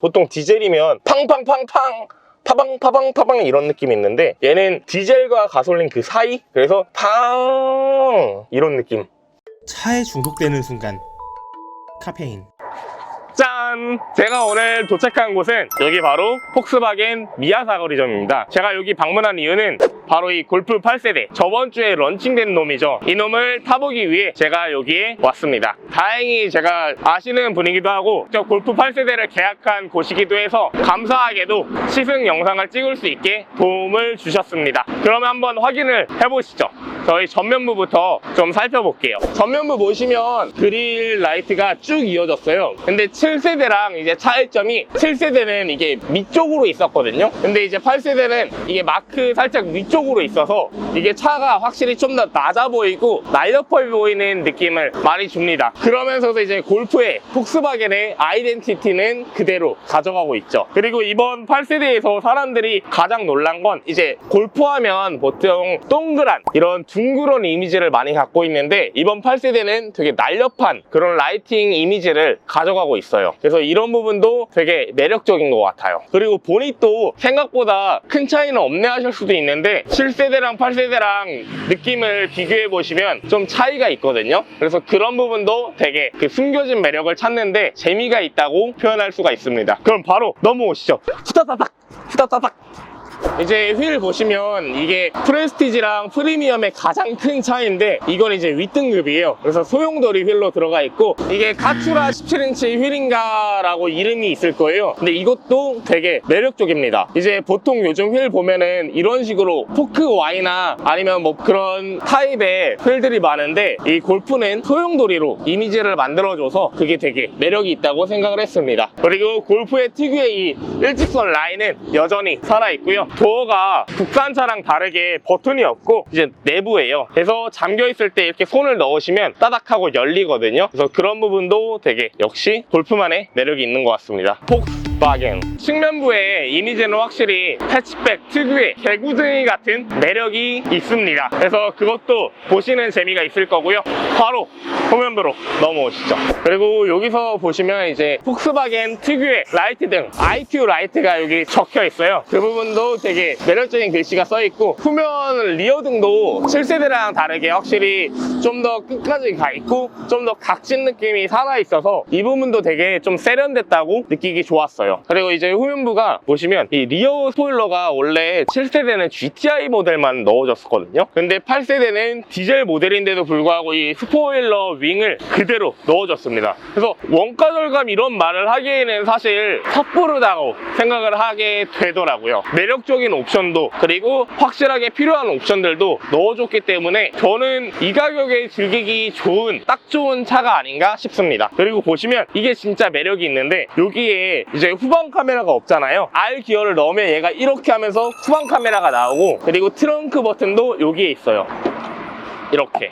보통 디젤이면 팡팡팡팡 파방파방파방 이런 느낌이 있는데 얘는 디젤과 가솔린 그 사이? 그래서 팡 이런 느낌. 차에 중독되는 순간 카페인. 짠! 제가 오늘 도착한 곳은 여기 바로 폭스바겐 미아사거리점입니다. 제가 여기 방문한 이유는 바로 이 골프 8세대 저번 주에 런칭된 놈이죠. 이 놈을 타보기 위해 제가 여기에 왔습니다. 다행히 제가 아시는 분이기도 하고 저 골프 8세대를 계약한 곳이기도 해서 감사하게도 시승 영상을 찍을 수 있게 도움을 주셨습니다. 그러면 한번 확인을 해보시죠. 저희 전면부부터 좀 살펴볼게요. 전면부 보시면 그릴 라이트가 쭉 이어졌어요. 근데 7세대랑 이제 차이점이 7세대는 이게 밑쪽으로 있었거든요. 근데 이제 8세대는 이게 마크 살짝 위쪽으로 있어서 이게 차가 확실히 좀 더 낮아 보이고 날렵해 보이는 느낌을 많이 줍니다. 그러면서도 이제 골프의 폭스바겐의 아이덴티티는 그대로 가져가고 있죠. 그리고 이번 8세대에서 사람들이 가장 놀란 건 이제 골프하면 보통 동그란 이런 둥그런 이미지를 많이 갖고 있는데 이번 8세대는 되게 날렵한 그런 라이팅 이미지를 가져가고 있어요. 그래서 이런 부분도 되게 매력적인 것 같아요. 그리고 보닛도 생각보다 큰 차이는 없네 하실 수도 있는데 7세대랑 8세대랑 느낌을 비교해 보시면 좀 차이가 있거든요. 그래서 그런 부분도 되게 그 숨겨진 매력을 찾는데 재미가 있다고 표현할 수가 있습니다. 그럼 바로 넘어오시죠. 후다다닥 후다다닥. 이제 휠 보시면 이게 프레스티지랑 프리미엄의 가장 큰 차이인데 이건 이제 윗등급이에요. 그래서 소용돌이 휠로 들어가 있고 이게 카투라 17인치 휠인가 라고 이름이 있을 거예요. 근데 이것도 되게 매력적입니다. 이제 보통 요즘 휠 보면은 이런 식으로 포크 Y나 아니면 뭐 그런 타입의 휠들이 많은데 이 골프는 소용돌이로 이미지를 만들어줘서 그게 되게 매력이 있다고 생각을 했습니다. 그리고 골프의 특유의 이 일직선 라인은 여전히 살아있고요. 도어가 국산차랑 다르게 버튼이 없고 이제 내부예요. 그래서 잠겨있을 때 이렇게 손을 넣으시면 따닥하고 열리거든요. 그래서 그런 부분도 되게 역시 골프만의 매력이 있는 것 같습니다. 폭스바겐 측면부의 이미지는 확실히 패치백 특유의 개구쟁이 같은 매력이 있습니다. 그래서 그것도 보시는 재미가 있을 거고요. 바로 후면부로 넘어오시죠. 그리고 여기서 보시면 이제 폭스바겐 특유의 라이트 등 IQ 라이트가 여기 적혀 있어요. 그 부분도 되게 매력적인 글씨가 써 있고 후면 리어 등도 7세대랑 다르게 확실히 좀 더 끝까지 가 있고 좀 더 각진 느낌이 살아 있어서 이 부분도 되게 좀 세련됐다고 느끼기 좋았어요. 그리고 이제 후면부가 보시면 이 리어 스포일러가 원래 7세대는 GTI 모델만 넣어줬었거든요. 근데 8세대는 디젤 모델인데도 불구하고 이 스포일러 윙을 그대로 넣어줬습니다. 그래서 원가 절감 이런 말을 하기에는 사실 섣부르다고 생각을 하게 되더라고요. 매력적인 옵션도 그리고 확실하게 필요한 옵션들도 넣어줬기 때문에 저는 이 가격에 즐기기 좋은 딱 좋은 차가 아닌가 싶습니다. 그리고 보시면 이게 진짜 매력이 있는데 여기에 이제 후방 카메라가 없잖아요. R 기어를 넣으면 얘가 이렇게 하면서 후방 카메라가 나오고 그리고 트렁크 버튼도 여기에 있어요. 이렇게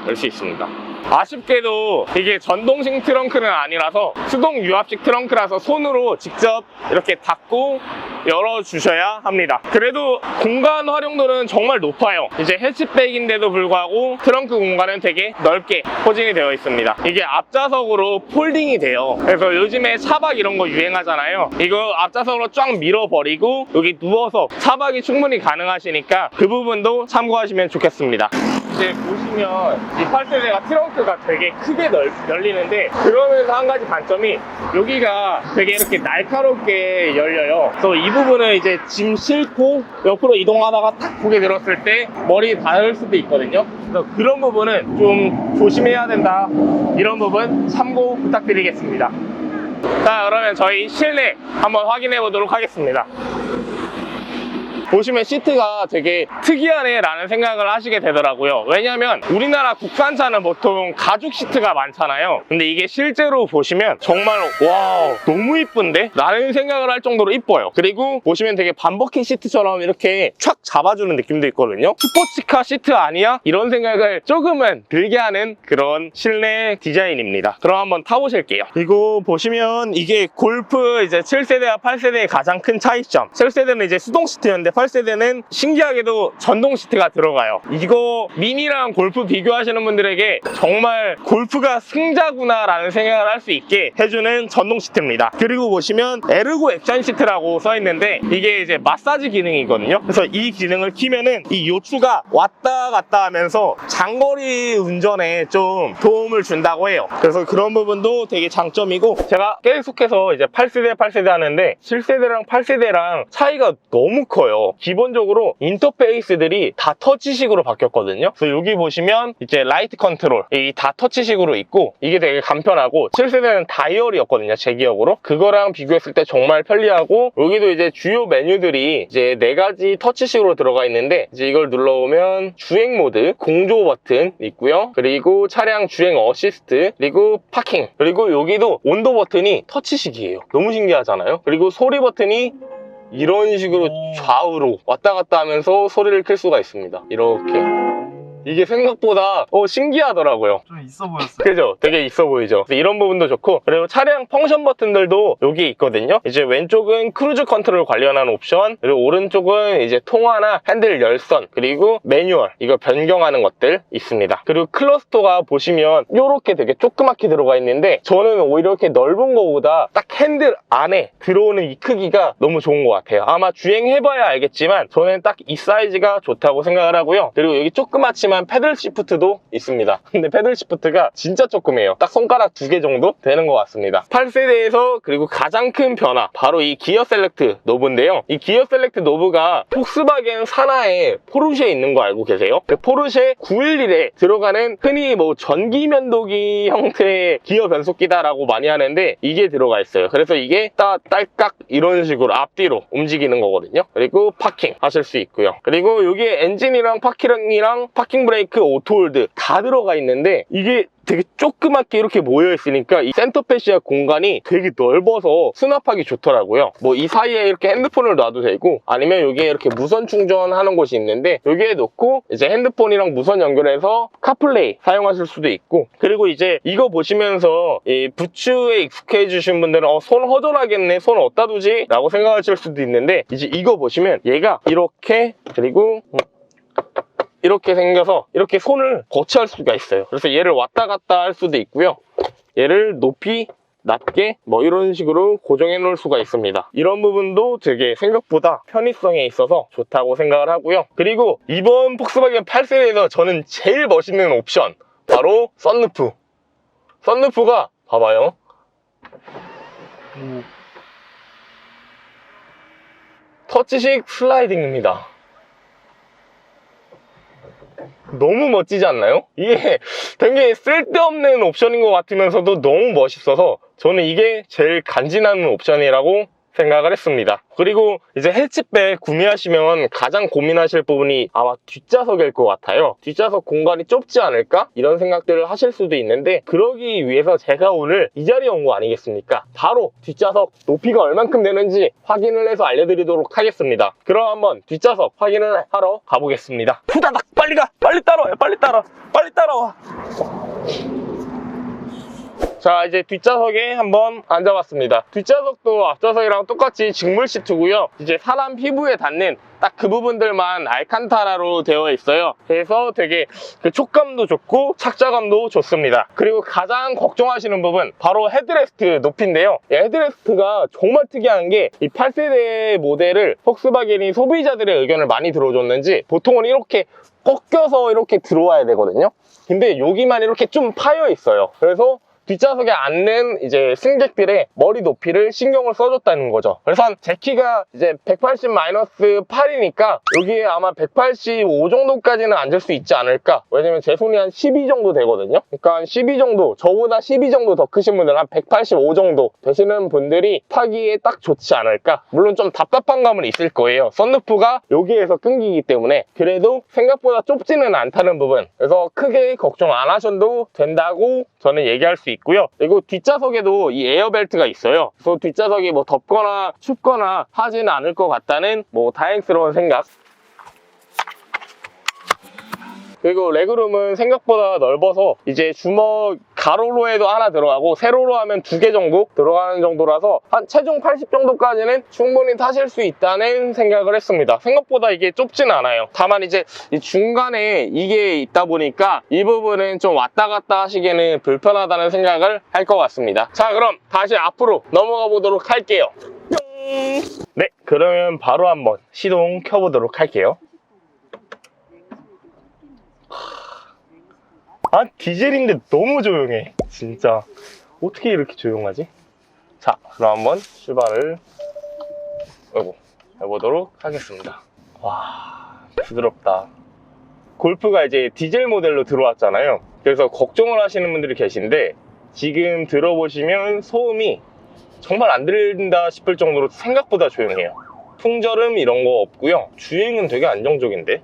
열 수 있습니다. 아쉽게도 이게 전동식 트렁크는 아니라서 수동 유압식 트렁크라서 손으로 직접 이렇게 닫고 열어주셔야 합니다. 그래도 공간 활용도는 정말 높아요. 이제 해치백인데도 불구하고 트렁크 공간은 되게 넓게 포진이 되어 있습니다. 이게 앞좌석으로 폴딩이 돼요. 그래서 요즘에 차박 이런 거 유행하잖아요. 이거 앞좌석으로 쫙 밀어버리고 여기 누워서 차박이 충분히 가능하시니까 그 부분도 참고하시면 좋겠습니다. 이제 보시면 이 8세대가 트렁크가 되게 크게 열리는데 그러면서 한 가지 단점이 여기가 되게 이렇게 날카롭게 열려요. 그래서 이 부분은 이제 짐 싣고 옆으로 이동하다가 탁 고개 들었을 때 머리 닿을 수도 있거든요. 그래서 그런 부분은 좀 조심해야 된다. 이런 부분 참고 부탁드리겠습니다. 자, 그러면 저희 실내 한번 확인해 보도록 하겠습니다. 보시면 시트가 되게 특이하네 라는 생각을 하시게 되더라고요. 왜냐면 우리나라 국산차는 보통 가죽 시트가 많잖아요. 근데 이게 실제로 보시면 정말 와 너무 이쁜데? 라는 생각을 할 정도로 이뻐요. 그리고 보시면 되게 반버킨 시트처럼 이렇게 촥 잡아주는 느낌도 있거든요. 스포츠카 시트 아니야? 이런 생각을 조금은 들게 하는 그런 실내 디자인입니다. 그럼 한번 타보실게요. 이거 보시면 이게 골프 이제 7세대와 8세대의 가장 큰 차이점. 7세대는 이제 수동 시트였는데 8세대는 신기하게도 전동 시트가 들어가요. 이거 미니랑 골프 비교하시는 분들에게 정말 골프가 승자구나 라는 생각을 할 수 있게 해주는 전동 시트입니다. 그리고 보시면 에르고 액션 시트라고 써있는데 이게 이제 마사지 기능이거든요. 그래서 이 기능을 키면은 이 요추가 왔다 갔다 하면서 장거리 운전에 좀 도움을 준다고 해요. 그래서 그런 부분도 되게 장점이고, 제가 계속해서 이제 8세대 하는데 7세대랑 8세대랑 차이가 너무 커요. 기본적으로 인터페이스들이 다 터치식으로 바뀌었거든요. 그래서 여기 보시면 이제 라이트 컨트롤 이 다 터치식으로 있고, 이게 되게 간편하고, 7세대는 다이얼이었거든요, 제 기억으로. 그거랑 비교했을 때 정말 편리하고, 여기도 이제 주요 메뉴들이 이제 4가지 터치식으로 들어가 있는데, 이제 이걸 눌러보면 주행 모드, 공조 버튼 있고요. 그리고 차량 주행 어시스트, 그리고 파킹, 그리고 여기도 온도 버튼이 터치식이에요. 너무 신기하잖아요. 그리고 소리 버튼이 이런 식으로 좌우로 왔다 갔다 하면서 소리를 킬 수가 있습니다. 이렇게. 이게 생각보다 신기하더라고요. 좀 있어 보였어요. 그죠? 되게 있어 보이죠? 이런 부분도 좋고, 그리고 차량 펑션 버튼들도 여기 있거든요. 이제 왼쪽은 크루즈 컨트롤 관련한 옵션, 그리고 오른쪽은 이제 통화나 핸들 열선, 그리고 매뉴얼, 이거 변경하는 것들 있습니다. 그리고 클러스터가 보시면 이렇게 되게 조그맣게 들어가 있는데, 저는 오히려 이렇게 넓은 거보다 딱 핸들 안에 들어오는 이 크기가 너무 좋은 것 같아요. 아마 주행해봐야 알겠지만 저는 딱 이 사이즈가 좋다고 생각을 하고요. 그리고 여기 조그맣지만 패들 시프트도 있습니다. 근데 패들 시프트가 진짜 조그매요. 딱 손가락 2개 정도 되는 것 같습니다. 8세대에서 그리고 가장 큰 변화, 바로 이 기어 셀렉트 노브인데요. 이 기어 셀렉트 노브가 폭스바겐 산하에 포르쉐에 있는 거 알고 계세요? 포르쉐 911에 들어가는, 흔히 뭐 전기 면도기 형태의 기어 변속기다라고 많이 하는데 이게 들어가 있어요. 그래서 이게 딸깍 이런 식으로 앞뒤로 움직이는 거거든요. 그리고 파킹 하실 수 있고요. 그리고 여기에 엔진이랑 파킹 브레이크, 오토홀드 다 들어가 있는데, 이게 되게 조그맣게 이렇게 모여 있으니까 이 센터 패시아 공간이 되게 넓어서 수납하기 좋더라고요. 뭐 이 사이에 이렇게 핸드폰을 놔도 되고, 아니면 여기에 이렇게 무선 충전하는 곳이 있는데 여기에 놓고 이제 핸드폰이랑 무선 연결해서 카플레이 사용하실 수도 있고, 그리고 이제 이거 보시면서 이 부츠에 익숙해지신 분들은 손 허전하겠네, 손 어디다 두지? 라고 생각하실 수도 있는데, 이제 이거 보시면 얘가 이렇게, 그리고 이렇게 생겨서 이렇게 손을 거치할 수가 있어요. 그래서 얘를 왔다 갔다 할 수도 있고요. 얘를 높이, 낮게 뭐 이런 식으로 고정해 놓을 수가 있습니다. 이런 부분도 되게 생각보다 편의성에 있어서 좋다고 생각을 하고요. 그리고 이번 폭스바겐 8세대에서 저는 제일 멋있는 옵션, 바로 썬루프. 썬루프가 봐봐요. 터치식 슬라이딩입니다. 너무 멋지지 않나요? 이게 되게 쓸데없는 옵션인 것 같으면서도 너무 멋있어서 저는 이게 제일 간지나는 옵션이라고 생각을 했습니다. 그리고 이제 해치백 구매하시면 가장 고민하실 부분이 아마 뒷좌석일 것 같아요. 뒷좌석 공간이 좁지 않을까? 이런 생각들을 하실 수도 있는데, 그러기 위해서 제가 오늘 이 자리에 온 거 아니겠습니까? 바로 뒷좌석 높이가 얼만큼 되는지 확인을 해서 알려드리도록 하겠습니다. 그럼 한번 뒷좌석 확인을 하러 가보겠습니다. 후다닥 빨리 가! 빨리 따라와요! 빨리 따라와! 자, 이제 뒷좌석에 한번 앉아봤습니다. 뒷좌석도 앞좌석이랑 똑같이 직물 시트고요. 이제 사람 피부에 닿는 딱 그 부분들만 알칸타라로 되어 있어요. 그래서 되게 그 촉감도 좋고 착자감도 좋습니다. 그리고 가장 걱정하시는 부분, 바로 헤드레스트 높이인데요. 이 헤드레스트가 정말 특이한 게, 이 8세대 모델을 폭스바겐이 소비자들의 의견을 많이 들어줬는지 보통은 이렇게 꺾여서 이렇게 들어와야 되거든요. 근데 여기만 이렇게 좀 파여 있어요. 그래서 뒷좌석에 앉는 이제 승객들의 머리 높이를 신경을 써줬다는 거죠. 그래서 제 키가 이제 180-8이니까 여기에 아마 185 정도까지는 앉을 수 있지 않을까. 왜냐면 제 손이 한 12 정도 되거든요. 그러니까 한 12 정도, 저보다 12 정도 더 크신 분들은 한 185 정도 되시는 분들이 타기에 딱 좋지 않을까. 물론 좀 답답한 감은 있을 거예요. 썬루프가 여기에서 끊기기 때문에. 그래도 생각보다 좁지는 않다는 부분, 그래서 크게 걱정 안 하셔도 된다고 저는 얘기할 수 있고요. 그리고 뒷좌석에도 이 에어벨트가 있어요. 그래서 뒷좌석이 뭐 덥거나 춥거나 하지는 않을 것 같다는 뭐 다행스러운 생각. 그리고 레그룸은 생각보다 넓어서 이제 주먹 가로로에도 하나 들어가고 세로로 하면 2개 정도 들어가는 정도라서 한 체중 80 정도까지는 충분히 타실 수 있다는 생각을 했습니다. 생각보다 이게 좁진 않아요. 다만 이제 이 중간에 이게 있다 보니까 이 부분은 좀 왔다 갔다 하시기에는 불편하다는 생각을 할 것 같습니다. 자, 그럼 다시 앞으로 넘어가 보도록 할게요. 뿅! 네, 그러면 바로 한번 시동 켜보도록 할게요. 아, 디젤인데 너무 조용해. 진짜 어떻게 이렇게 조용하지? 자, 그럼 한번 출발을 해보도록 하겠습니다. 와, 부드럽다. 골프가 이제 디젤 모델로 들어왔잖아요. 그래서 걱정을 하시는 분들이 계신데 지금 들어보시면 소음이 정말 안 들린다 싶을 정도로 생각보다 조용해요. 풍절음 이런 거 없고요. 주행은 되게 안정적인데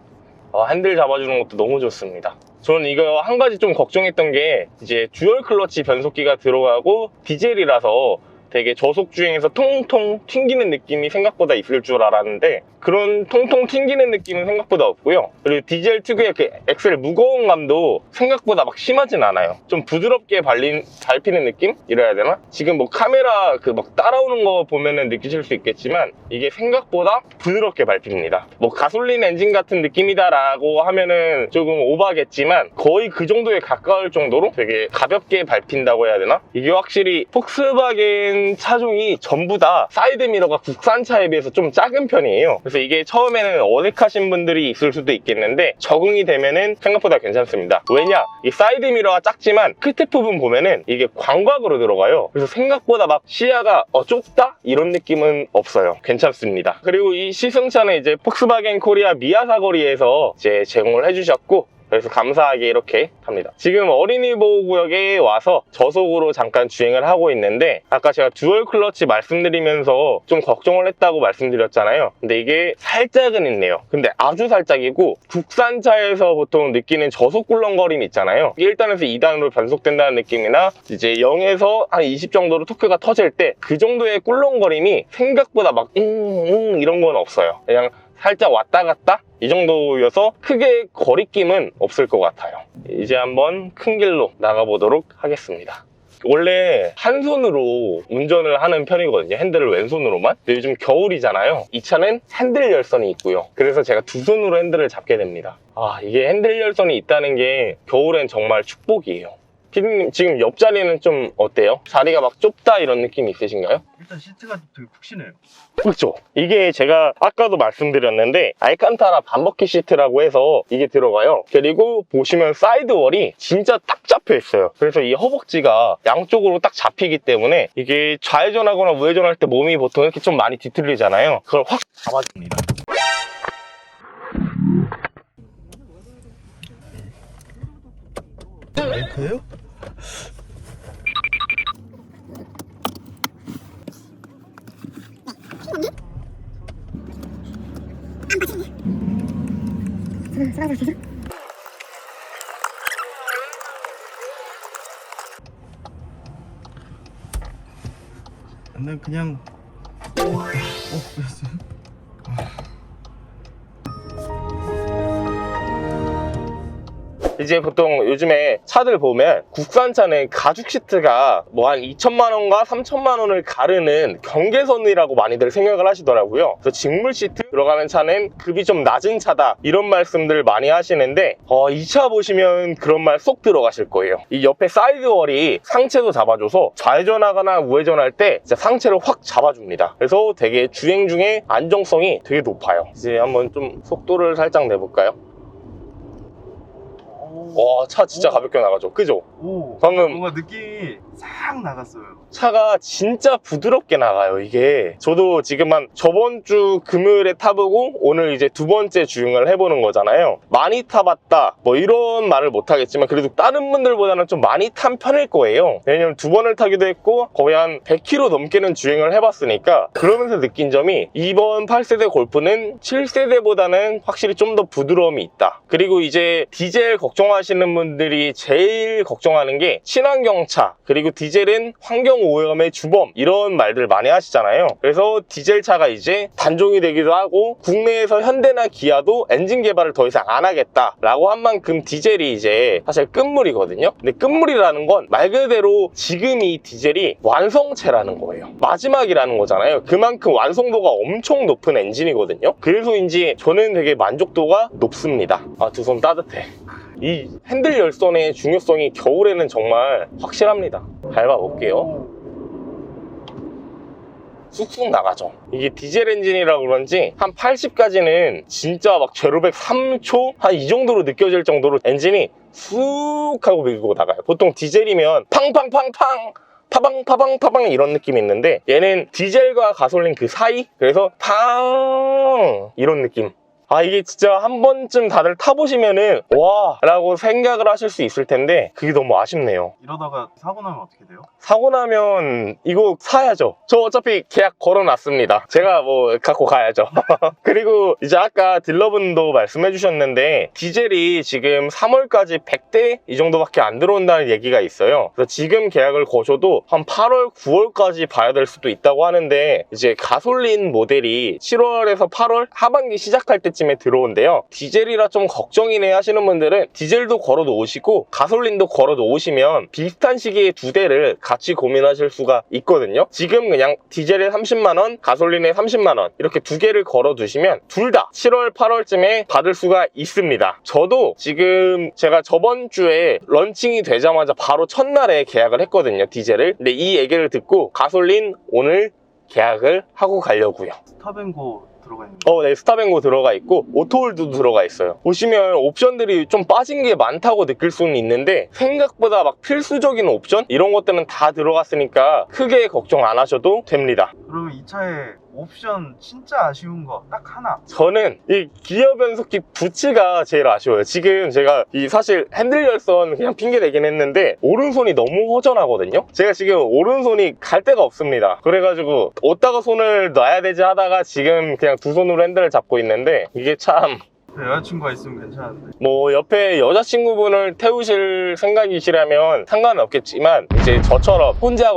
핸들 잡아주는 것도 너무 좋습니다. 저는 이거 한 가지 좀 걱정했던 게 이제 듀얼 클러치 변속기가 들어가고 디젤이라서 되게 저속 주행에서 통통 튕기는 느낌이 생각보다 있을 줄 알았는데 그런 통통 튕기는 느낌은 생각보다 없고요. 그리고 디젤 특유의 그 엑셀 무거운 감도 생각보다 막 심하진 않아요. 좀 부드럽게 밟히는 느낌? 이래야 되나? 지금 뭐 카메라 그 막 따라오는 거 보면은 느끼실 수 있겠지만 이게 생각보다 부드럽게 밟힙니다. 뭐 가솔린 엔진 같은 느낌이다라고 하면은 조금 오버겠지만 거의 그 정도에 가까울 정도로 되게 가볍게 밟힌다고 해야 되나? 이게 확실히 폭스바겐 차종이 전부 다 사이드미러가 국산차에 비해서 좀 작은 편이에요. 그래서 이게 처음에는 어색하신 분들이 있을 수도 있겠는데 적응이 되면은 생각보다 괜찮습니다. 왜냐? 이 사이드미러가 작지만 끝에 부분 보면은 이게 광각으로 들어가요. 그래서 생각보다 막 시야가 좁다? 이런 느낌은 없어요. 괜찮습니다. 그리고 이 시승차는 이제 폭스바겐 코리아 미아 사거리에서 이제 제공을 해주셨고 그래서 감사하게 이렇게 합니다. 지금 어린이 보호구역에 와서 저속으로 잠깐 주행을 하고 있는데 아까 제가 듀얼 클러치 말씀드리면서 좀 걱정을 했다고 말씀드렸잖아요. 근데 이게 살짝은 있네요. 근데 아주 살짝이고 국산차에서 보통 느끼는 저속 꿀렁거림 있잖아요. 1단에서 2단으로 변속된다는 느낌이나 이제 0에서 한 20 정도로 토크가 터질 때 그 정도의 꿀렁거림이 생각보다 막 이런 건 없어요. 그냥 살짝 왔다 갔다 이 정도여서 크게 거리낌은 없을 것 같아요. 이제 한번 큰 길로 나가보도록 하겠습니다. 원래 한 손으로 운전을 하는 편이거든요. 핸들을 왼손으로만. 근데 요즘 겨울이잖아요. 이 차는 핸들 열선이 있고요. 그래서 제가 2손으로 핸들을 잡게 됩니다. 이게 핸들 열선이 있다는 게 겨울엔 정말 축복이에요. 피디님 지금 옆자리는 좀 어때요? 자리가 막 좁다 이런 느낌이 있으신가요? 일단 시트가 되게 푹신해요. 그렇죠. 이게 제가 아까도 말씀드렸는데 알칸타라 반버킷 시트라고 해서 이게 들어가요. 그리고 보시면 사이드월이 진짜 딱 잡혀 있어요. 그래서 이 허벅지가 양쪽으로 딱 잡히기 때문에 이게 좌회전하거나 우회전할 때 몸이 보통 이렇게 좀 많이 뒤틀리잖아요. 그걸 확 잡아줍니다. 마이크예요? 난 그냥 이제 보통 요즘에 차들 보면 국산차는 가죽 시트가 뭐 한 2천만 원과 3천만 원을 가르는 경계선이라고 많이들 생각을 하시더라고요. 그래서 직물 시트 들어가는 차는 급이 좀 낮은 차다 이런 말씀들 많이 하시는데 이 차 보시면 그런 말 쏙 들어가실 거예요. 이 옆에 사이드월이 상체도 잡아줘서 좌회전하거나 우회전할 때 진짜 상체를 확 잡아줍니다. 그래서 되게 주행 중에 안정성이 되게 높아요. 이제 한번 좀 속도를 살짝 내볼까요? 와, 차 진짜 가볍게 나가죠. 그죠? 오, 방금 뭔가 느낌이 싹 나갔어요. 차가 진짜 부드럽게 나가요. 이게 저도 지금 한 저번 주 금요일에 타보고 오늘 이제 2번째 주행을 해보는 거잖아요. 많이 타봤다 뭐 이런 말을 못하겠지만 그래도 다른 분들보다는 좀 많이 탄 편일 거예요. 왜냐면 2번을 타기도 했고 거의 한 100km 넘게는 주행을 해봤으니까 그러면서 느낀 점이 이번 8세대 골프는 7세대보다는 확실히 좀 더 부드러움이 있다. 그리고 이제 디젤 걱정하시는 분들이 제일 걱정하는 게 친환경차 그리고 그리고 디젤은 환경오염의 주범 이런 말들 많이 하시잖아요. 그래서 디젤차가 이제 단종이 되기도 하고 국내에서 현대나 기아도 엔진 개발을 더 이상 안 하겠다라고 한 만큼 디젤이 이제 사실 끝물이거든요. 근데 끝물이라는 건 말 그대로 지금 이 디젤이 완성체라는 거예요. 마지막이라는 거잖아요. 그만큼 완성도가 엄청 높은 엔진이거든요. 그래서인지 저는 되게 만족도가 높습니다. 아, 두 손 따뜻해. 이 핸들 열선의 중요성이 겨울에는 정말 확실합니다. 밟아볼게요. 쑥쑥 나가죠. 이게 디젤 엔진이라 그런지 한 80까지는 진짜 막 제로백 3초? 한 이 정도로 느껴질 정도로 엔진이 쑥 하고 밀고 나가요. 보통 디젤이면 팡팡팡팡 파방파방파방 이런 느낌이 있는데 얘는 디젤과 가솔린 그 사이? 그래서 팡 이런 느낌. 아, 이게 진짜 한 번쯤 다들 타보시면은 와 라고 생각을 하실 수 있을 텐데 그게 너무 아쉽네요. 이러다가 사고 나면 어떻게 돼요? 사고 나면 이거 사야죠. 저 어차피 계약 걸어놨습니다. 제가 뭐 갖고 가야죠. 그리고 이제 아까 딜러분도 말씀해 주셨는데 디젤이 지금 3월까지 100대 이 정도밖에 안 들어온다는 얘기가 있어요. 그래서 지금 계약을 거셔도 한 8월, 9월까지 봐야 될 수도 있다고 하는데 이제 가솔린 모델이 7월에서 8월 하반기 시작할 때쯤에 들어온대요. 디젤이라 좀 걱정이네 하시는 분들은 디젤도 걸어 놓으시고 가솔린도 걸어 놓으시면 비슷한 시기에 두 대를 같이 고민하실 수가 있거든요. 지금 그냥 디젤에 30만원, 가솔린에 30만원 이렇게 두 개를 걸어 두시면 둘 다 7월, 8월쯤에 받을 수가 있습니다. 저도 지금 제가 저번 주에 런칭이 되자마자 바로 첫날에 계약을 했거든요, 디젤을. 근데 이 얘기를 듣고 가솔린 오늘 계약을 하고 가려고요. 스탑앤고 들어가 있는 네, 스탑앤고 들어가 있고 오토홀도 들어가 있어요. 보시면 옵션들이 좀 빠진 게 많다고 느낄 수는 있는데 생각보다 막 필수적인 옵션? 이런 것들은 다 들어갔으니까 크게 걱정 안 하셔도 됩니다. 그러면 이 차에 옵션 진짜 아쉬운 거 딱 하나. 저는 이 기어 변속기 부치가 제일 아쉬워요. 지금 제가 이 사실 핸들 열선 그냥 핑계 대긴 했는데 오른손이 너무 허전하거든요. 제가 지금 오른손이 갈 데가 없습니다. 그래가지고 어디다가 손을 놔야 되지 하다가 지금 그냥 두 손으로 핸들을 잡고 있는데 이게 참 여자친구가 있으면 괜찮은데. 뭐 옆에 여자친구분을 태우실 생각이시라면 상관은 없겠지만 이제 저처럼 혼자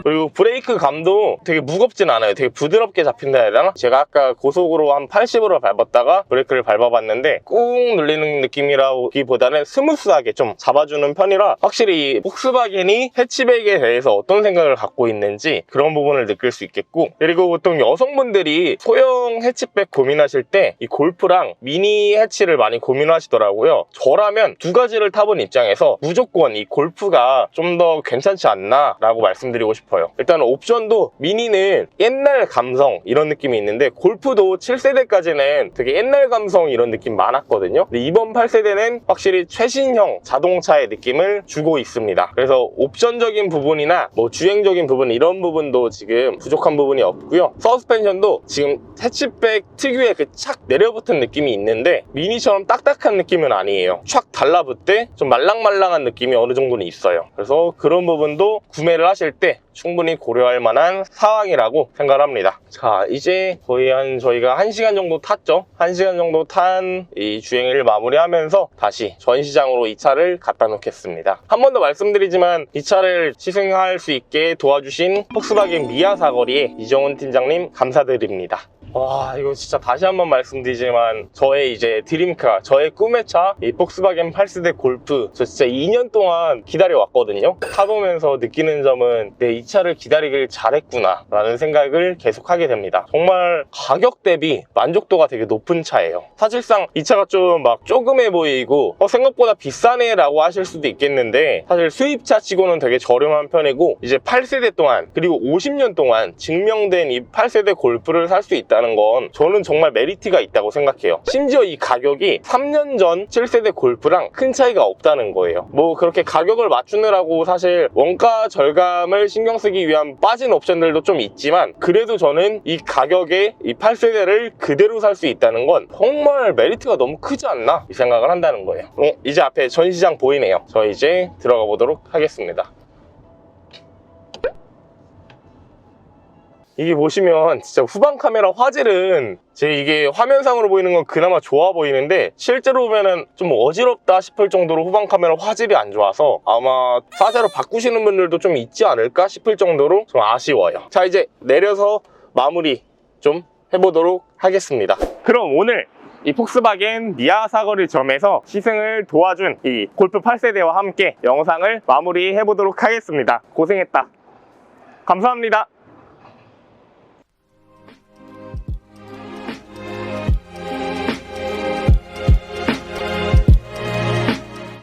그리고 브레이크 감도 되게 무겁진 않아요. 되게 부드럽게 잡힌다 해야 되나? 제가 아까 고속으로 한 80으로 밟았다가 브레이크를 밟아봤는데 꾹 눌리는 느낌이라기보다는 스무스하게 좀 잡아주는 편이라 확실히 이 폭스바겐이 해치백에 대해서 어떤 생각을 갖고 있는지 그런 부분을 느낄 수 있겠고, 그리고 보통 여성분들이 소형 해치백 고민하실 때 이 골프랑 미니 해치를 많이 고민하시더라고요. 저라면 두 가지를 타본 입장에서 무조건 이 골프가 좀 더 괜찮지 않나 라고 말씀드리고 싶어요. 일단 옵션도 미니는 옛날 감성 이런 느낌이 있는데 골프도 7세대까지는 되게 옛날 감성 이런 느낌 많았거든요. 근데 이번 8세대는 확실히 최신형 자동차의 느낌을 주고 있습니다. 그래서 옵션적인 부분이나 뭐 주행적인 부분 이런 부분도 지금 부족한 부분이 없고요. 서스펜션도 지금 해치백 특유의 그 착 내려붙은 느낌이 있는데 미니처럼 딱딱한 느낌은 아니에요. 촥 달라붙대 좀 말랑말랑한 느낌이 어느 정도는 있어요. 그래서 그런 부분도 구매를 하실 때 충분히 고려할 만한 상황이라고 생각합니다. 자, 이제 거의 저희가 1시간 정도 탔죠. 1시간 정도 탄 이 주행을 마무리하면서 다시 전시장으로 이 차를 갖다 놓겠습니다. 한 번 더 말씀드리지만 이 차를 시승할 수 있게 도와주신 폭스바겐 미아 사거리에 이정훈 팀장님 감사드립니다. 와, 이거 진짜 다시 한번 말씀드리지만 저의 이제 드림카, 저의 꿈의 차, 이 폭스바겐 8세대 골프 저 진짜 2년 동안 기다려왔거든요. 타보면서 느끼는 점은 이 차를 기다리길 잘했구나 라는 생각을 계속하게 됩니다. 정말 가격 대비 만족도가 되게 높은 차예요. 사실상 이 차가 좀 막 조그매 보이고 생각보다 비싸네 라고 하실 수도 있겠는데 사실 수입차 치고는 되게 저렴한 편이고 이제 8세대 동안 그리고 50년 동안 증명된 이 8세대 골프를 살 수 있다는 건 저는 정말 메리트가 있다고 생각해요. 심지어 이 가격이 3년 전 7세대 골프랑 큰 차이가 없다는 거예요. 뭐 그렇게 가격을 맞추느라고 사실 원가 절감을 신경 쓰기 위한 빠진 옵션들도 좀 있지만 그래도 저는 이 가격에 이 8세대를 그대로 살 수 있다는 건 정말 메리트가 너무 크지 않나 이 생각을 한다는 거예요. 이제 앞에 전시장 보이네요. 저 이제 들어가 보도록 하겠습니다. 이게 보시면 진짜 후방 카메라 화질은 제 이게 화면상으로 보이는 건 그나마 좋아 보이는데 실제로 보면은 좀 어지럽다 싶을 정도로 후방 카메라 화질이 안 좋아서 아마 4세로 바꾸시는 분들도 좀 있지 않을까 싶을 정도로 좀 아쉬워요. 자, 이제 내려서 마무리 좀 해보도록 하겠습니다. 그럼 오늘 이 폭스바겐 미아 사거리점에서 시승을 도와준 이 골프 8세대와 함께 영상을 마무리해 보도록 하겠습니다. 고생했다. 감사합니다.